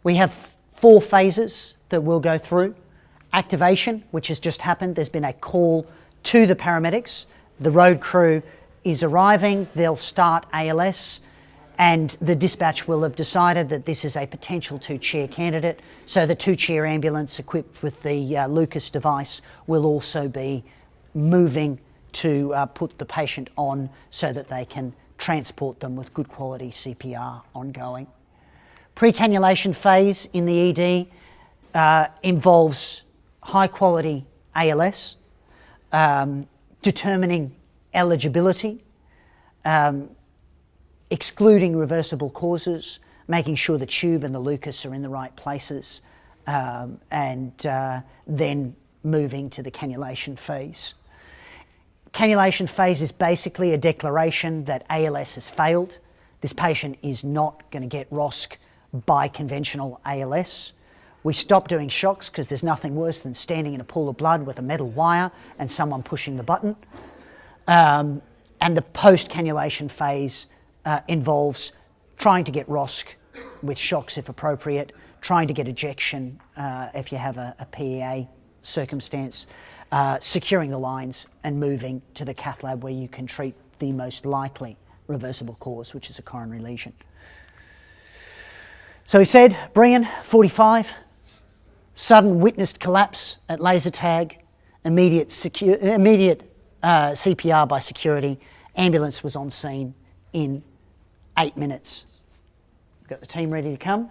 We have 4 phases that we'll go through. Activation, which has just happened. There's been a call to the paramedics. The road crew is arriving. They'll start ALS, and the dispatch will have decided that this is a potential 2-chair candidate. So the 2-chair ambulance equipped with the Lucas device will also be moving to put the patient on so that they can transport them with good quality CPR ongoing. Pre-cannulation phase in the ED involves high quality ALS, determining eligibility, excluding reversible causes, making sure the tube and the Lucas are in the right places, and then moving to the cannulation phase. Cannulation phase is basically a declaration that ALS has failed. This patient is not going to get ROSC by conventional ALS. We stop doing shocks because there's nothing worse than standing in a pool of blood with a metal wire and someone pushing the button. And the post-cannulation phase involves trying to get ROSC with shocks if appropriate, trying to get ejection if you have a PEA circumstance, securing the lines and moving to the cath lab where you can treat the most likely reversible cause, which is a coronary lesion. So he said, Brian, 45, sudden witnessed collapse at laser tag, immediate CPR by security, ambulance was on scene in 8 minutes. We've got the team ready to come.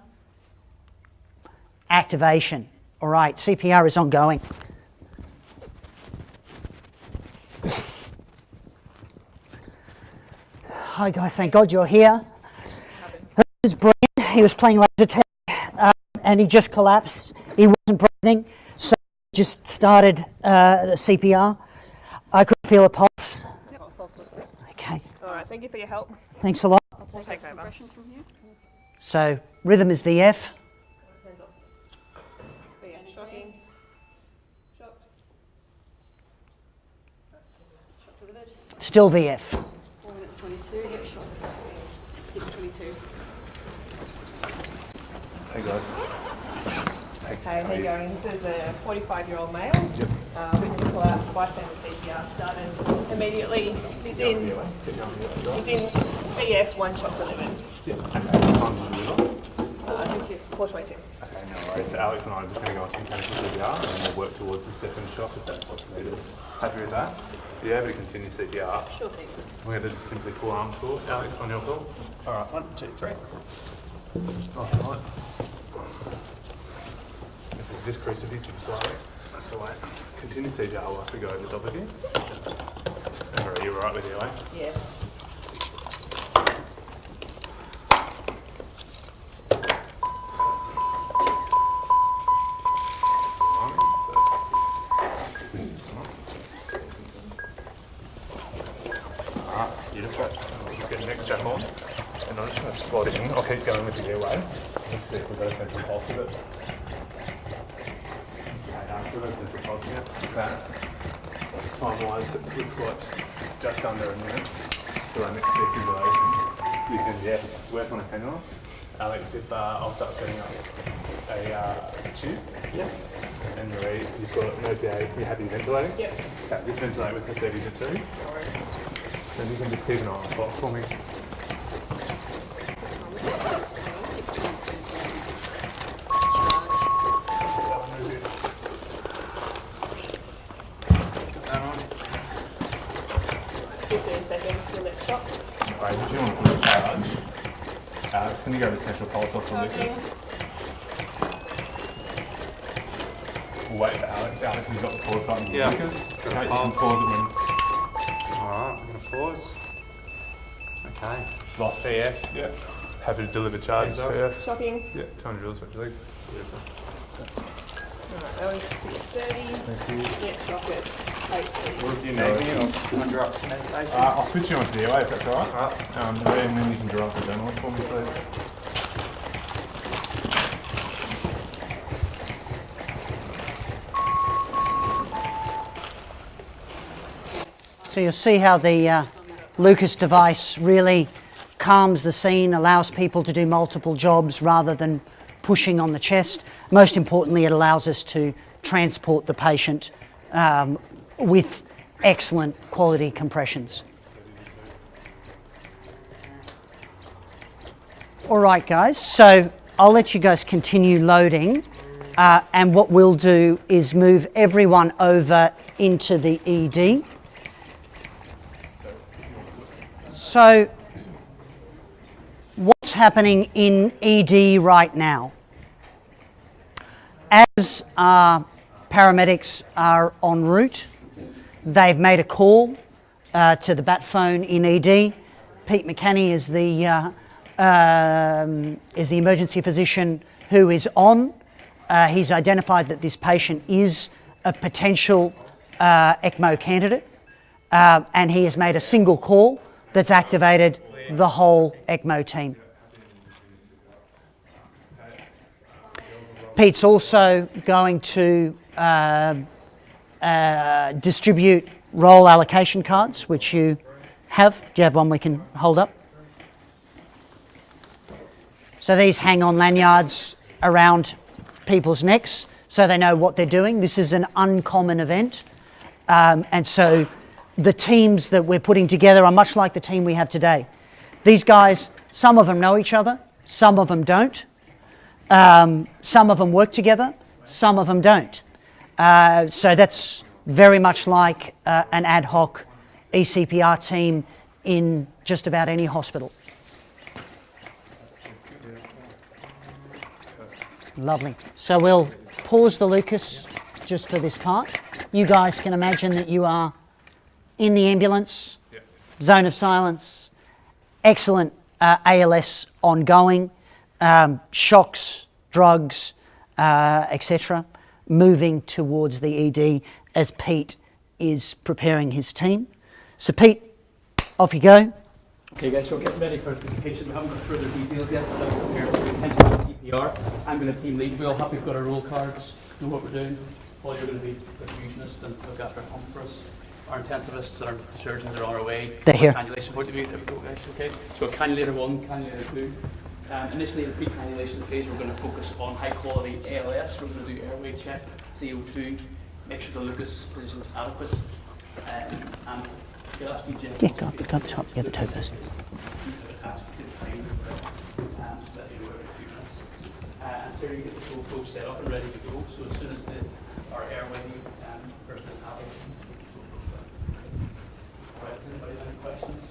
Activation. All right, CPR is ongoing. Hi guys, thank God you're here. This is Brian. He was playing laser tag and he just collapsed. He wasn't breathing, so he just started the CPR. I couldn't feel a pulse. Yep, pulse was there. Okay. All right, thank you for your help. Thanks a lot. I'll take over. Questions from here? So rhythm is VF. Hands up. VF. Shocking. Shocked. Shock to the bed. Still VF. 4 minutes 22, get shock. 6:22. Hey guys. Hey, how you going? This is a 45-year-old male. Yep. Witness collapse, bystander CPR started immediately. He's in VF, 1 shock delivered. Yeah. Okay. What time did you realise? 4:22. Okay, no worries. So Alex and I are just going to go on to mechanical CPR and then we'll work towards the second shock if that's what's needed. Happy with that? Are you able to continue CPR? Sure thing. We're going to just simply pull arms forward. Alex, on your call. All right, 1, 2, 3. Nice and light. If we just crucifix him slightly. That's the way. Continue CPR whilst we go over the top of you. Are you all right with you, eh? Yeah. Beautiful. Let's just get the next strap on. And I'm just going to slot it in. I'll keep going with the airway. Let's see if we've got a central pulse with it. Okay, we've got a central pulse with it. Time-wise, we've got just under a minute to our next defibrillation. You can, work on a cannula. Alex, if I'll start setting up a tube. Yep. And you've got no PA, you're happy ventilating? Yep. Okay, just ventilate with the 30 to 2. And you can just keep an eye on the clock for me. 6:22 is next. 15 seconds till next shock. Right, if you want to put a charge, it's going to go to central pulse off the Lucas. We'll wait for Alex. Alex has got the pause button for the Lucas. Okay, you can pause it when... Alright, I'm going to pause. Okay. Lost VF. Yeah. Happy to deliver charge. VF. Shocking. Yeah, 200 joules for your legs. Beautiful. Alright, that was 6:30. Thank you. Yeah, shock at 8:30. What if you need me? I'll draw up to medication. I'll switch you onto the airway if that's alright. And then you can draw up the adrenaline for me, please. So you'll see how the Lucas device really calms the scene, allows people to do multiple jobs rather than pushing on the chest. Most importantly, it allows us to transport the patient with excellent quality compressions. All right, guys, so I'll let you guys continue loading, and what we'll do is move everyone over into the ED. So, what's happening in ED right now? As our paramedics are en route, they've made a call to the bat phone in ED. Pete McCanney is the emergency physician who is on. He's identified that this patient is a potential ECMO candidate, and he has made a single call that's activated the whole ECMO team. Pete's also going to distribute role allocation cards, which you have. Do you have one we can hold up? So these hang on lanyards around people's necks so they know what they're doing. This is an uncommon event. And so the teams that we're putting together are much like the team we have today. These guys, some of them know each other, some of them don't. Some of them work together, some of them don't. So that's very much like an ad hoc ECPR team in just about any hospital. Lovely. So we'll pause the Lucas just for this part. You guys can imagine that you are in the ambulance, zone of silence, excellent ALS ongoing, shocks, drugs, etc., moving towards the ED as Pete is preparing his team. So Pete, off you go. Okay guys, so getting ready for the presentation. We haven't got further details yet, but I'm prepared for the intensive CPR. I'm going to team lead. We all happy we've got our roll cards, know what we're doing. All you're going to be perfusionists and look after our pump for us. Our intensivists and our surgeons are on our way. They're here. Cannulation point of view, there we go guys, okay? So cannulator 1, cannulator 2. Initially in the pre-cannulation phase, we're going to focus on high quality ALS. We're going to do airway check, CO2, make sure the Lucas position's adequate. And Yeah, go up the top, the other toe first. And so you get the full flow set up and ready to go. So as soon as our airway person is happy, all right, does anybody have any questions?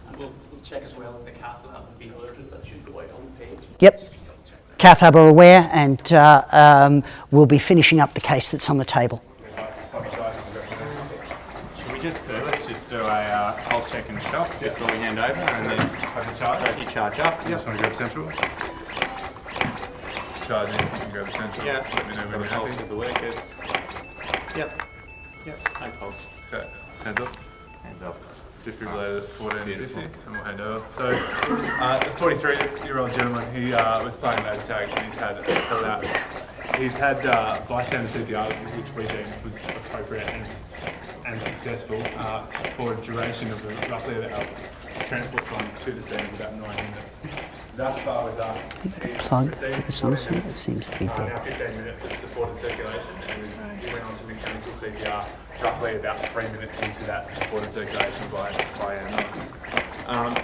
And we'll check as well if the cath will have to be alerted. That should go out on the page. Yep. Cath Hub are aware, and we'll be finishing up the case that's on the table. Let's just do a pulse check and shock before we hand over, and then so you charge up. I just want to grab central. Charging, you can grab central. Yeah. Let me know when you're Pulse happy. of the workers. Yep. No pulse. Okay, hands up. Hands up. Defibrillator at 1450, and we'll hand over. So, the 43-year-old gentleman, he was playing laser tag, and he's had bystander CPR, which we deemed was appropriate and successful for a duration of roughly about transport time to the scene of about 9 minutes. Thus far with us, he's Plug received this 14 also, minutes, it seems to be now there. 15 minutes of supported circulation, and he went on to mechanical CPR roughly about 3 minutes into that supported circulation by EMS.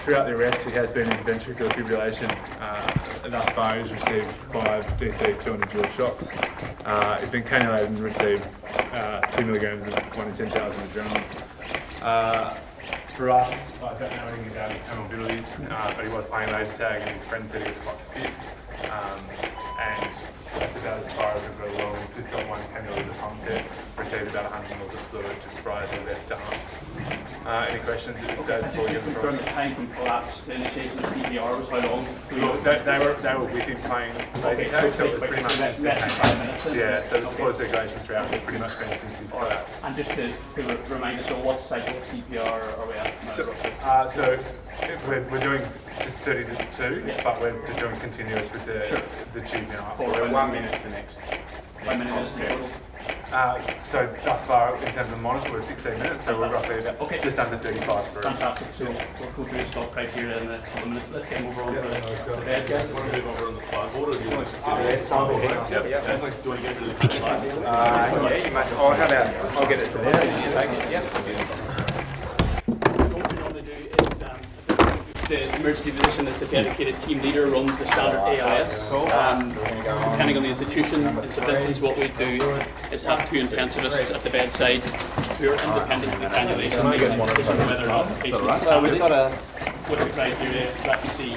Throughout the arrest, he has been in ventricular fibrillation. Thus far, he's received 5 DC 200 joule shocks. He's been cannulated and received 2 milligrams of 1 in 10,000 adrenaline. For us, I don't know anything about his comorbidities, but he was playing laser tag, and his friend said he was quite fit. And that's about as far as we've got along. We've just got 1 cannula with the pump set, received about 100 ml of fluid just prior to left arm. Any questions at this stage before we get From across? the time from collapse to initiation of CPR was how long? They were with him playing laser tag, so it was pretty much less than instantaneous. 5 minutes. Yeah, so the supported circulation throughout has pretty much been since his collapse. And just to remind us, so what cycle of CPR are we at? So we're doing just 30 to 2, but we're just doing continuous with the tube now. We're 1 minute to next. 5 minutes in total. So thus far, in terms of monitor, we're 16 minutes, so we're roughly just under 35 for Fantastic. So we'll go through the stop criteria in a couple of minutes. Let's get over on the bed, guys. Want to move over on the spine board, or do you want to yeah, you must. Oh, how about I'll get it to there. You take it. Yeah. What we normally do is the emergency physician is the dedicated team leader, runs the standard ALS. Depending on the institution, in St Vincent's, what we do is have 2 intensivists at the bedside who are independent of the cannulation, making a decision whether or not the patient is candidated. With the criteria that you see,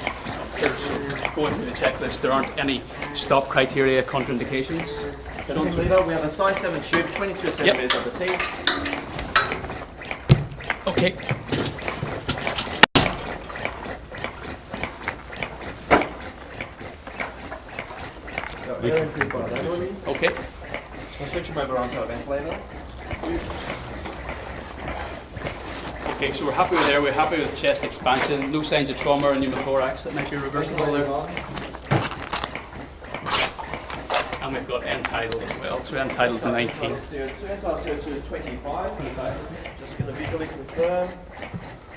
going through the checklist, there aren't any stop criteria, contraindications. Team leader, we have a size 7 tube, 22 centimeters of the team. Okay. Okay. We'll switch him over onto a ventilator. Okay, so we're happy with there. We're happy with chest expansion. No signs of trauma or pneumothorax that might be reversible there. And we've got end tidal as well. So end tidal to 19. CO2 is 25. Just going to visually confirm.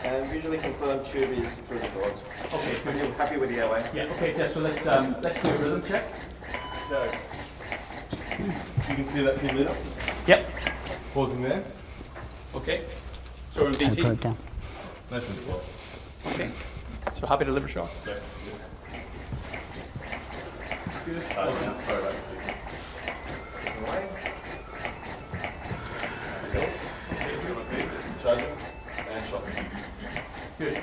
And visually confirmed tube is through the doors. Okay, Are you happy with the airway? yeah. Okay, Jeff. So let's do a rhythm check. So, you can see that team leader. Yep. Pausing there. Okay. So we're in Toe VT. probe down. Nice and close. Okay. So happy to liver shock. Sorry about the sequence. Away. Charging and shot. Good.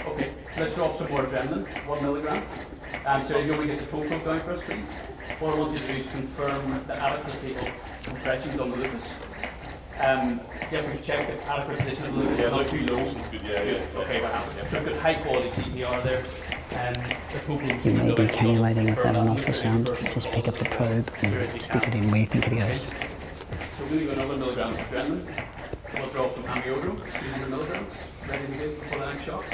Okay. Let's drop some more adrenaline. 1 milligram. So you want to get the toe probe down first, please. What I want you to do is confirm the adequacy of compressions on the lucus. Jeff, we've checked the adequate position of the lucus. Yeah, Not too low. It's good. Yeah, Good. Okay. So we've got high quality CPR there. The toe probe. You may be cannulating without an ultrasound. Just pick up the probe and stick it in where you think it goes. So we're going to go another milligram of adrenaline. We'll drop some amiodarone, 300 milligrams, ready to give before the next shock.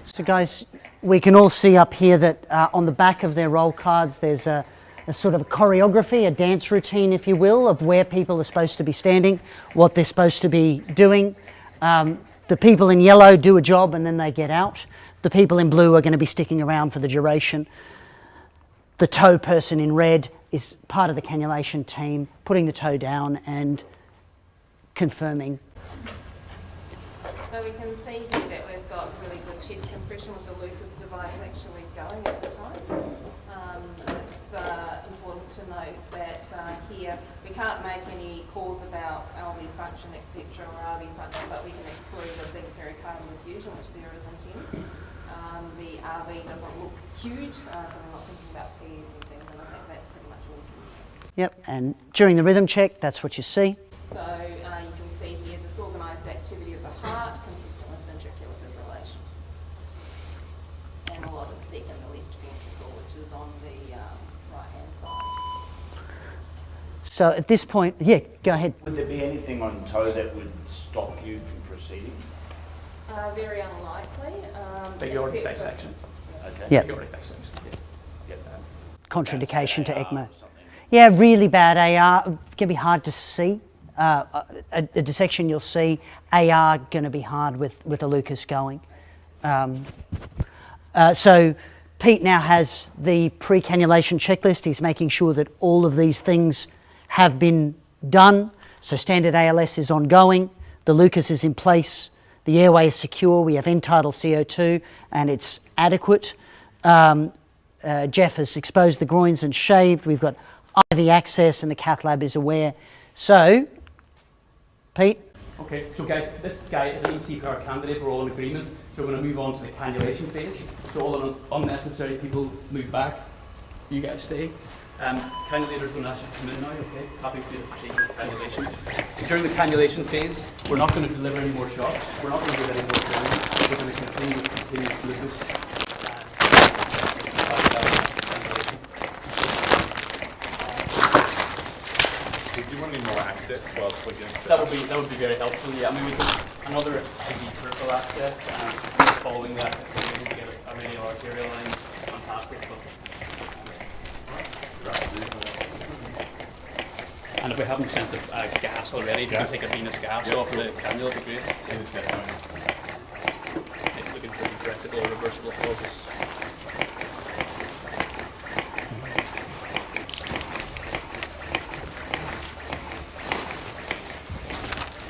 So guys, we can all see up here that on the back of their roll cards there's a sort of a choreography, a dance routine if you will, of where people are supposed to be standing, what they're supposed to be doing. The people in yellow do a job and then they get out. The people in blue are going to be sticking around for the duration. The toe person in red is part of the cannulation team, putting the toe down and confirming. So we can see here that we've got really good chest compression with the Lucas device actually going at the time. It's important to note that here we can't make any calls about LV function, etc., or RV function, but we can exclude a big pericardial effusion, which there isn't in. The RV doesn't look huge, so we're not thinking about PEs and things, and I think that's pretty much all. Yep, and during the rhythm check, that's what you see. So you can see here disorganised activity of the heart consistent with ventricular fibrillation. And a lot of second left ventricle, which is on the right-hand side. So at this point, yeah, go ahead. Would there be anything on toe that would stop you from proceeding? Very unlikely. Big aortic except for- dissection. Okay. Yeah, Big aortic dissection. contraindication to AR ECMO. or something. Yeah, really bad AR. Can be hard to see. A dissection you'll see. AR going to be hard with a Lucas going. So Pete now has the pre-cannulation checklist. He's making sure that all of these things have been done. So standard ALS is ongoing. The Lucas is in place. The airway is secure. We have end-tidal CO2 and it's adequate. Jeff has exposed the groins and shaved. We've got IV access and the cath lab is aware. So, Pete? Okay, so guys, this guy is an ECPR candidate. We're all in agreement. So we're going to move on to the cannulation phase. So all unnecessary people move back. You guys stay. Cannulator's going to ask you to come in now, okay? Happy for you to proceed with cannulation. During the cannulation phase, we're not going to deliver any more shots. We're not going to do any more training. We're going to continue with continuous glucose. Did you want any more access whilst we're getting set That up? would be very helpful. Yeah, I mean, we do another IV peripheral access, and following that, we can get a radial arterial line. Fantastic. And if we haven't sent a gas already, if you can take a venous gas off the cannula, would be great. Looking for intractable or reversible causes.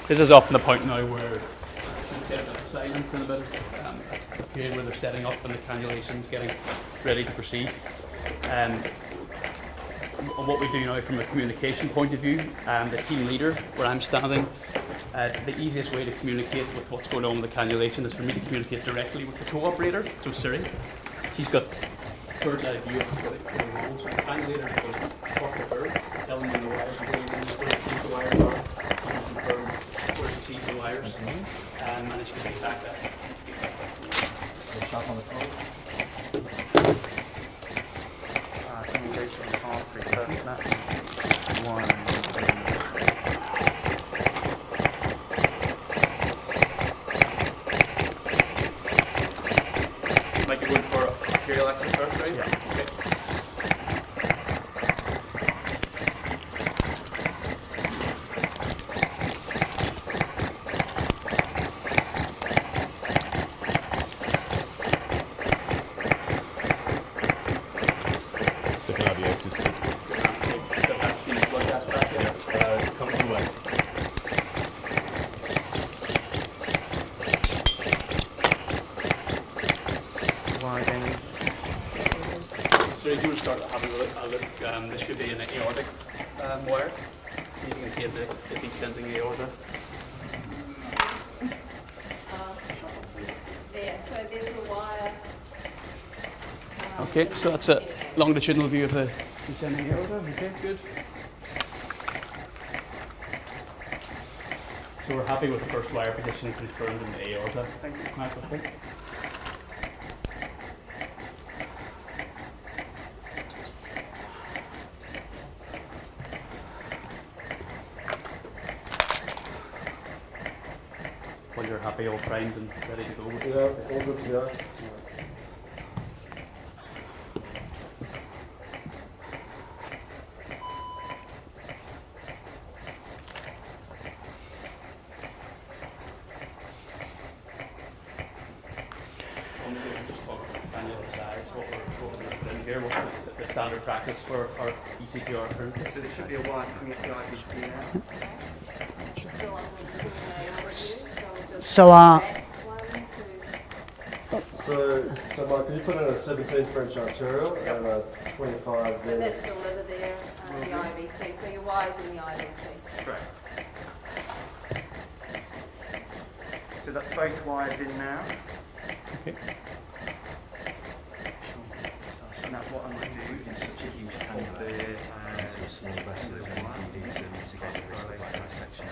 This is often the point now where you get a bit of silence and a bit of that's the period where they're setting up and the cannulation is getting ready to proceed. And what we do now from a communication point of view, the team leader, where I'm standing, the easiest way to communicate with what's going on with the cannulation is for me to communicate directly with the co-operator, so Siri. She's got bird's eye view of the role, so the cannulator is going to talk to her, telling me the wires, where the wires are, confirm where she sees the wires, and she can get back that. Shot on the call. Can we go to the artery first, Matt? 1, 2. Might be good for arterial access first, right? Yeah. Okay. So if you would start having a look, this should be an aortic wire. You can see the descending aorta. There, so there's the wire. Okay, so that's a longitudinal view of the descending aorta. Okay, good. So we're happy with the first wire position confirmed in the aorta. Thank you. Mark, okay. When you're happy, all primed and ready to go. Yeah, all good to go. Here, what's the standard practice for our ECPR current? So there should be a wire coming up the IVC now. Go on with the overview. So we'll just So, back 1, 2. So Mike, could you put in a 17 French arterial and a 25 So Venous? that's the liver there, the IVC. So your wire's in the IVC. Correct. So that's both wires in now. Okay. Now what I'm going to do is just use cannula into a small vessel and need to mitigate the risk of dissection.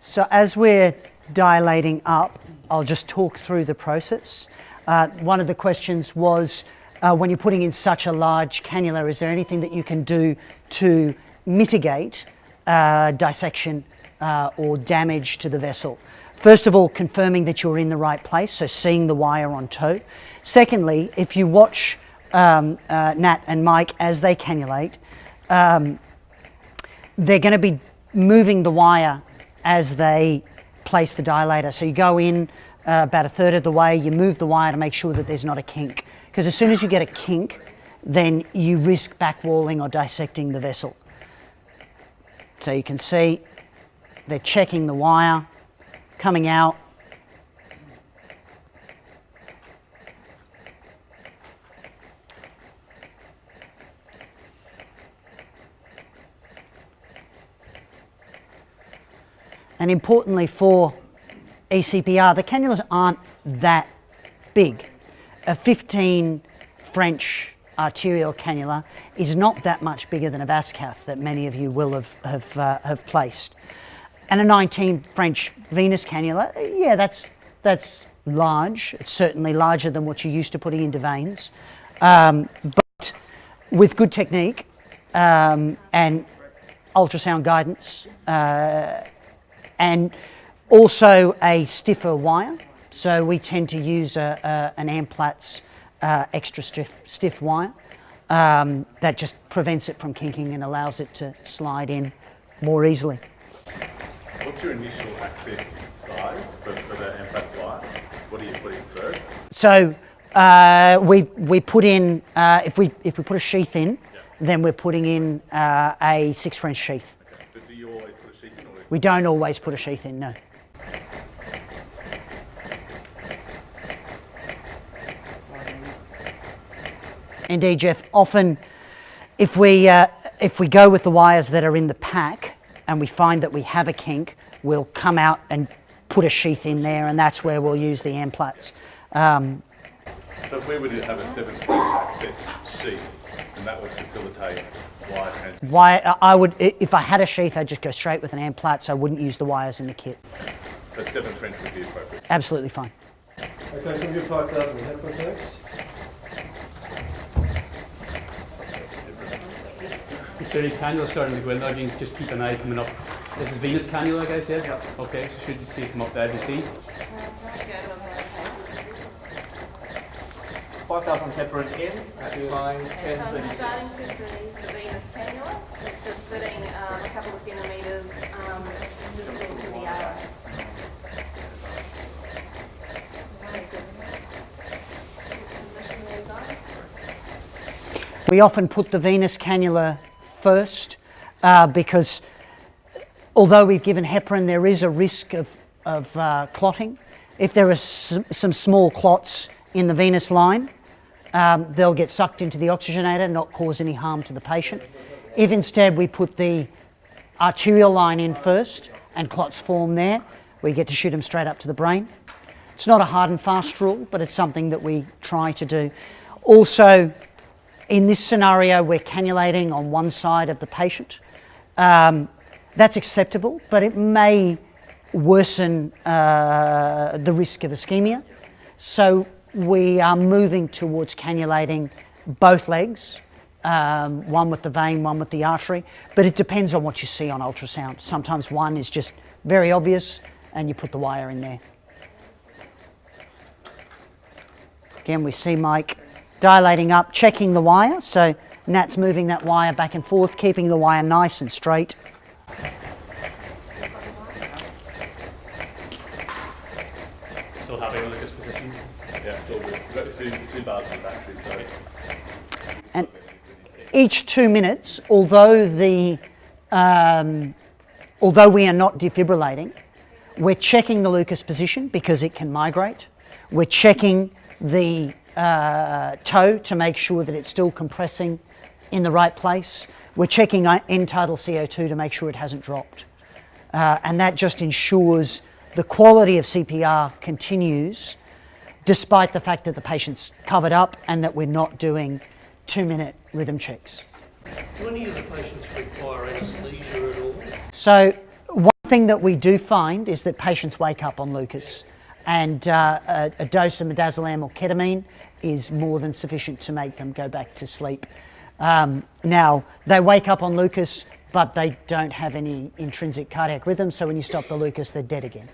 So as we're dilating up, I'll just talk through the process. One of the questions was, when you're putting in such a large cannula, is there anything that you can do to mitigate dissection or damage to the vessel? First of all, confirming that you're in the right place, so seeing the wire on toe. Secondly, if you watch Nat and Mike as they cannulate, they're going to be moving the wire as they place the dilator. So you go in about a third of the way, you move the wire to make sure that there's not a kink. Because as soon as you get a kink, then you risk backwalling or dissecting the vessel. So you can see they're checking the wire, coming out. And importantly for ECPR, the cannulas aren't that big. A 15 French arterial cannula is not that much bigger than a vas cath that many of you will have placed. And a 19 French venous cannula, yeah, that's large. It's certainly larger than what you're used to putting into veins. But with good technique and ultrasound guidance, and also a stiffer wire. So we tend to use an Amplatz extra stiff wire. that just prevents it from kinking and allows it to slide in more easily. What's your initial access size for the Amplatz wire? What do you put in first? So we put in, if we put a sheath in, then we're putting in a 6 French sheath. Okay. But do you always put a sheath in, or is We don't always put a sheath in, no. Indeed, Jeff, often if we go with the wires that are in the pack and we find that we have a kink, we'll come out and put a sheath in there, and that's where we'll use the Amplatz. So if we were to have a 7 French access sheath, then that would facilitate wire transfer. I would, if I had a sheath, I'd just go straight with an Amplatz. I wouldn't use the wires in the kit. So 7 French would be appropriate. Absolutely fine. Okay, can you 5,000 heparin, thanks? So your cannula starting to go in there, you can just keep an eye coming up. This is venous cannula, guys, yeah? Yep. Okay, so should you see it come up there, do you see? 5,000 heparin in at 5, 10, So I'm 36. starting to see the venous cannula. It's just sitting a couple of centimetres distant to the arrow. Position there, guys. We often put the venous cannula first because although we've given heparin, there is a risk of clotting. If there are some small clots in the venous line, they'll get sucked into the oxygenator, not cause any harm to the patient. If instead we put the arterial line in first and clots form there, we get to shoot them straight up to the brain. It's not a hard and fast rule, but it's something that we try to do. Also, in this scenario, we're cannulating on one side of the patient. That's acceptable, but it may worsen the risk of ischemia. So we are moving towards cannulating both legs, one with the vein, one with the artery, but it depends on what you see on ultrasound. Sometimes one is just very obvious and you put the wire in there. Again, we see Mike dilating up, checking the wire, so Nat's moving that wire back and forth, keeping the wire nice and straight. Still happy with this position? Yeah, it's all good. We've got two bars in the battery, so. And each 2 minutes, although we are not defibrillating, we're checking the Lucas position because it can migrate. We're checking the toe to make sure that it's still compressing in the right place. We're checking end tidal CO2 to make sure it hasn't dropped. And that just ensures the quality of CPR continues despite the fact that the patient's covered up and that we're not doing 2-minute rhythm checks. Do any of the patients require anesthesia at all? So one thing that we do find is that patients wake up on Lucas, and a dose of midazolam or ketamine is more than sufficient to make them go back to sleep. Now, they wake up on Lucas, but they don't have any intrinsic cardiac rhythm, so when you stop the Lucas, they're dead again.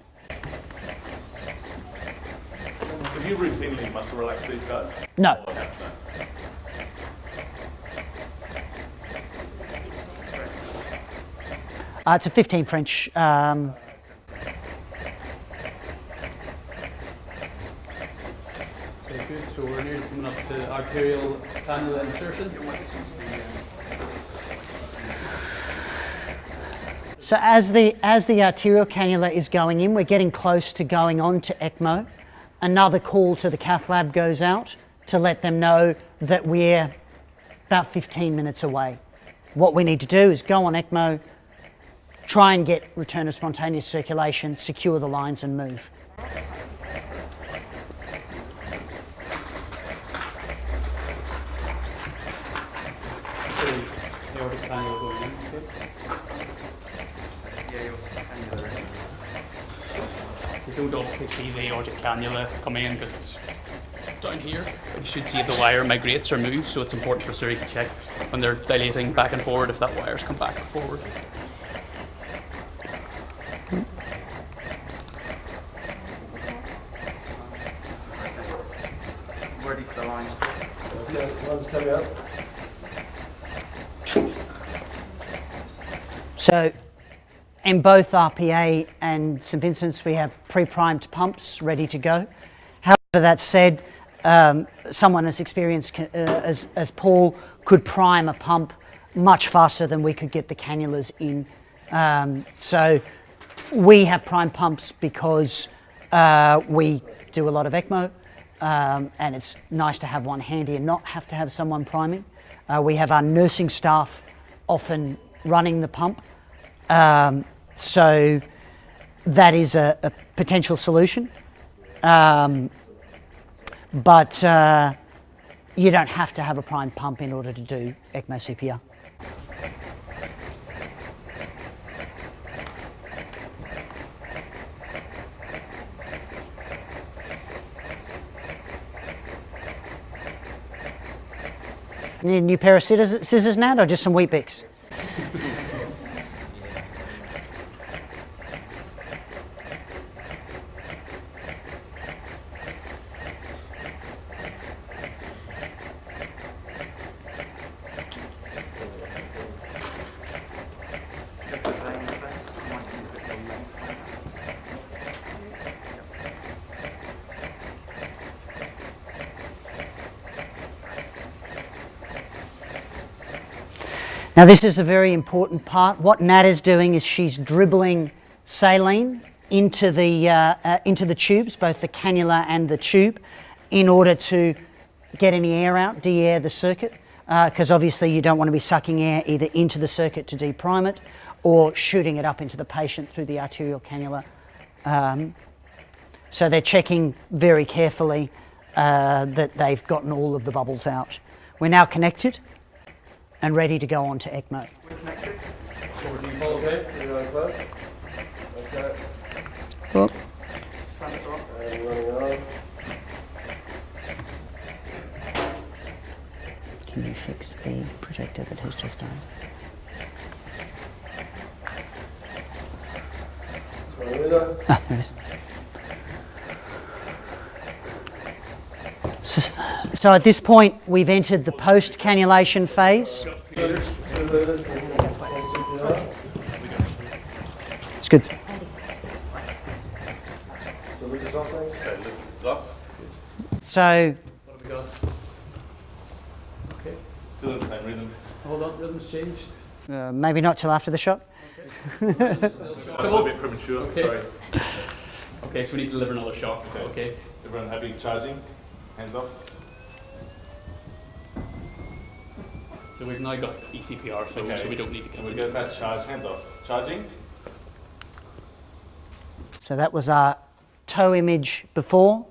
So do you routinely muscle relax these guys? No. Or no? It's a 15 French. Okay, good. So we're nearly coming up to arterial cannula insertion. So as the arterial cannula is going in, we're getting close to going on to ECMO. Another call to the cath lab goes out to let them know that we're about 15 minutes away. What we need to do is go on ECMO, try and get return of spontaneous circulation, secure the lines and move. The aortic cannula going in. Okay. You don't obviously see the aortic cannula come in because it's down here. But you should see if the wire migrates or moves, so it's important for surgery to check when they're dilating back and forward if that wire's come back and forward. Ready for the lines. Yeah, one's coming up. So in both RPA and St Vincent's, we have pre-primed pumps ready to go. However, that said, someone as experienced as Paul could prime a pump much faster than we could get the cannulas in. So we have prime pumps because we do a lot of ECMO, and it's nice to have one handy and not have to have someone priming. We have our nursing staff often running the pump, so that is a potential solution. But you don't have to have a prime pump in order to do ECMO CPR. Need a new pair of scissors, Nat, or just some Weet-Bix? Now this is a very important part. What Nat is doing is she's dribbling saline into the tubes, both the cannula and the tube, in order to get any air out, de-air the circuit, because obviously you don't want to be sucking air either into the circuit to deprime it or shooting it up into the patient through the arterial cannula. So they're checking very carefully that they've gotten all of the bubbles out. We're now connected and ready to go on to ECMO. Oh. Can you fix the projector that has just died? Ah, there it is. So at this point, we've entered the post-cannulation phase. It's good. So, What have we got? Okay. Still in the same rhythm. Hold on, rhythm's changed. maybe not till after the shot. Okay. That's a little bit premature, Okay. sorry. Okay, so we need to deliver another shock. Okay. Everyone happy charging? Hands off. So we've now got ECPR flow, Okay. so we don't need to And we continue. go back, charge, hands off. Charging. So that was our toe image before.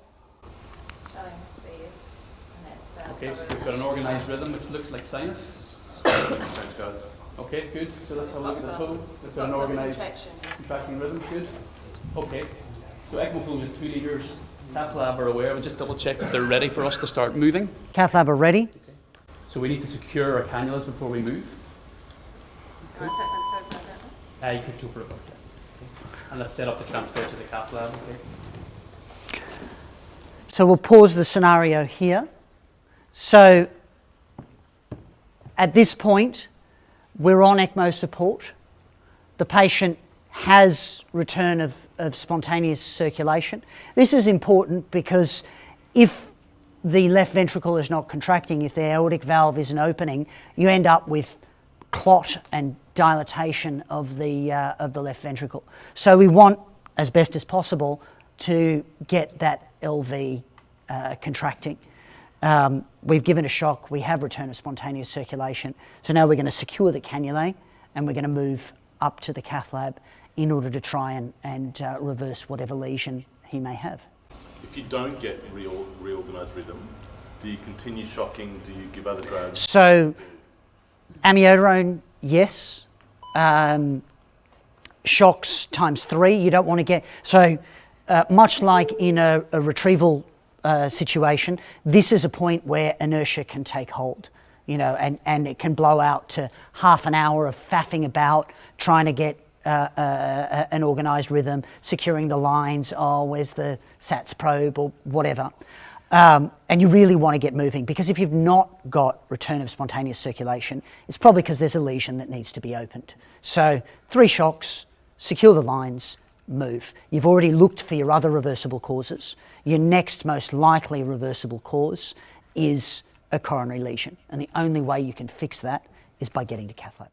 Showing the, and that's, Okay, so we've got an organised rhythm which looks like sinus. Change, guys. Okay, good. So let's have a look at the toe. We've got an lots of organised contraction. contracting rhythm. Good. Okay. So ECMO flows at 2 litres. Cath lab are aware. We'll just double check that they're ready for us to start moving. Cath lab are ready. So we need to secure our cannulas before we move. Can I take my toe back out? You can over about that. And let's set up the transfer to the cath lab. Okay. So we'll pause the scenario here. So at this point, we're on ECMO support. The patient has return of spontaneous circulation. This is important because if the left ventricle is not contracting, if the aortic valve isn't opening, you end up with clot and dilatation of the left ventricle. So we want, as best as possible, to get that LV contracting. We've given a shock, we have return of spontaneous circulation. So now we're going to secure the cannulae and we're going to move up to the cath lab in order to try and reverse whatever lesion he may have. If you don't get reorganised rhythm, do you continue shocking? Do you give other drugs? So amiodarone, yes. Shocks times 3. You don't want to get... So much like in a retrieval situation, this is a point where inertia can take hold, you know, and it can blow out to half an hour of faffing about, trying to get an organised rhythm, securing the lines, oh, where's the SATS probe or whatever. And you really want to get moving, because if you've not got return of spontaneous circulation, it's probably because there's a lesion that needs to be opened. So 3 shocks, secure the lines, move. You've already looked for your other reversible causes. Your next most likely reversible cause is a coronary lesion, and the only way you can fix that is by getting to cath lab.